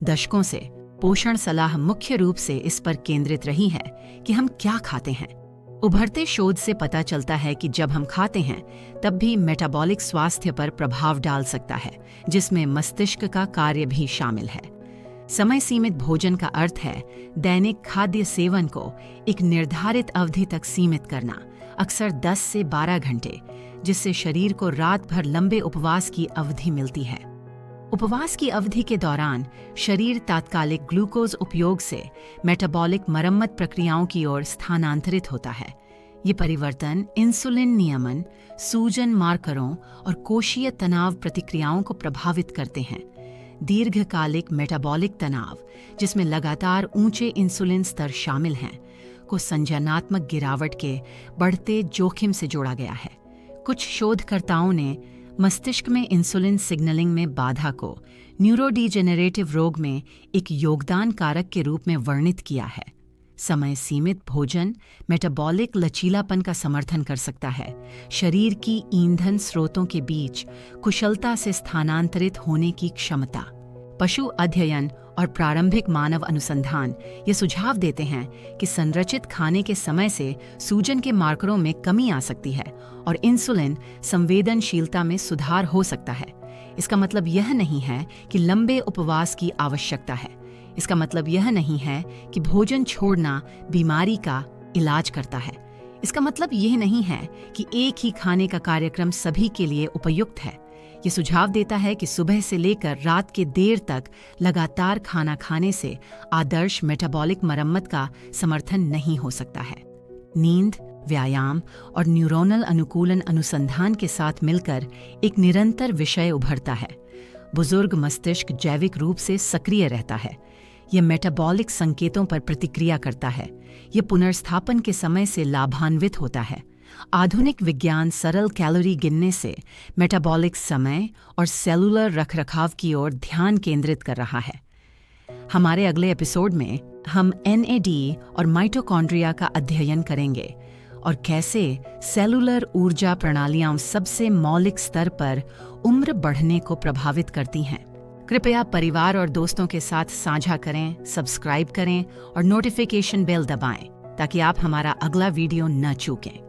दशकों से पोषण सलाह मुख्य रूप से इस पर केंद्रित रही है कि हम क्या खाते हैं। उभरते शोध से पता चलता है कि जब हम खाते हैं तब भी मेटाबॉलिक स्वास्थ्य पर प्रभाव डाल सकता है, जिसमें मस्तिष्क का कार्य भी शामिल है। समय सीमित भोजन का अर्थ है दैनिक खाद्य सेवन को एक निर्धारित अवधि तक सीमित करना, अक्सर 10 से 12 घंटे, जिससे शरीर को रात भर लंबे उपवास की अवधि मिलती है। उपवास की अवधि के दौरान शरीर तात्कालिक ग्लूकोज उपयोग से मेटाबॉलिक मरम्मत प्रक्रियाओं की ओर स्थानांतरित होता है। ये परिवर्तन इंसुलिन नियमन, सूजन मार्करों और कोशीय तनाव प्रतिक्रियाओं को प्रभावित करते हैं। दीर्घकालिक मेटाबॉलिक तनाव, जिसमें लगातार ऊंचे इंसुलिन स्तर शामिल हैं, को संज्ञानात्मक गिरावट के बढ़ते जोखिम से जोड़ा गया है। कुछ शोधकर्ताओं ने मस्तिष्क में इंसुलिन सिग्नलिंग में बाधा को न्यूरोडीजेनरेटिव रोग में एक योगदान कारक के रूप में वर्णित किया है। समय सीमित भोजन मेटाबॉलिक लचीलापन का समर्थन कर सकता है, शरीर की ईंधन स्रोतों के बीच कुशलता से स्थानांतरित होने की क्षमता। पशु अध्ययन और प्रारंभिक मानव अनुसंधान ये सुझाव देते हैं कि संरचित खाने के समय से सूजन के मार्करों में कमी आ सकती है और इंसुलिन संवेदनशीलता में सुधार हो सकता है। इसका मतलब यह नहीं है कि लंबे उपवास की आवश्यकता है। इसका मतलब यह नहीं है कि भोजन छोड़ना बीमारी का इलाज करता है। इसका मतलब यह नहीं है कि एक ही खाने का कार्यक्रम सभी के लिए उपयुक्त है। ये सुझाव देता है कि सुबह से लेकर रात के देर तक लगातार खाना खाने से आदर्श मेटाबॉलिक मरम्मत का समर्थन नहीं हो सकता है। नींद, व्यायाम और न्यूरोनल अनुकूलन अनुसंधान के साथ मिलकर एक निरंतर विषय उभरता है। बुजुर्ग मस्तिष्क जैविक रूप से सक्रिय रहता है। यह मेटाबॉलिक संकेतों पर प्रतिक्रिया करता है। यह पुनर्स्थापन के समय से लाभान्वित होता है। आधुनिक विज्ञान सरल कैलोरी गिनने से मेटाबॉलिक समय और सेलुलर रखरखाव की ओर ध्यान केंद्रित कर रहा है। हमारे अगले एपिसोड में हम NAD और माइटोकॉन्ड्रिया का अध्ययन करेंगे और कैसे सेलुलर ऊर्जा प्रणालियां सबसे मौलिक स्तर पर उम्र बढ़ने को प्रभावित करती हैं। कृपया परिवार और दोस्तों के साथ साझा करें, सब्सक्राइब करें और नोटिफिकेशन बेल दबाएं ताकि आप हमारा अगला वीडियो न चूकें।